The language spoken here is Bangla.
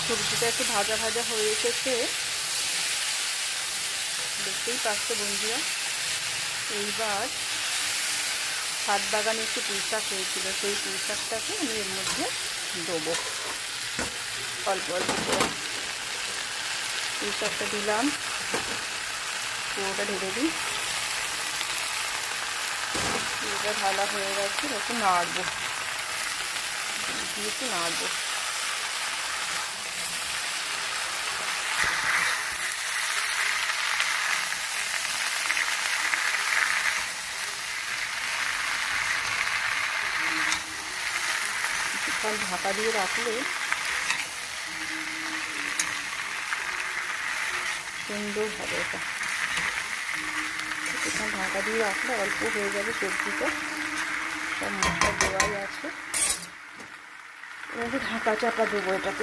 সবজিটা একটু ভাজা ভাজা হয়ে এসেছে, দেখতেই পাচ্ছ বন্ধুরা। এইবার ছাদ বাগানে একটু পুঁই শাক হয়েছিল, সেই পুঁই শাকটাকে আমি এর মধ্যে দেবো অল্প অল্প করে। পুঁই শাকটা দিলাম, পুরোটা ঢেলে দিই। পুরোটা ঢালা হয়ে গেছে, একটু নাড়বো, দিয়ে একটু নাড়বো। কিছুক্ষণ ঢাকা দিয়ে রাখলে সুন্দর হবে এটা। কিছুক্ষণ ঢাকা দিয়ে রাখলে অল্প হয়ে যাবে সবজিটা, সব মশলা দেওয়াই আছে। এবার ঢাকা চাপা দেবো এটাতে।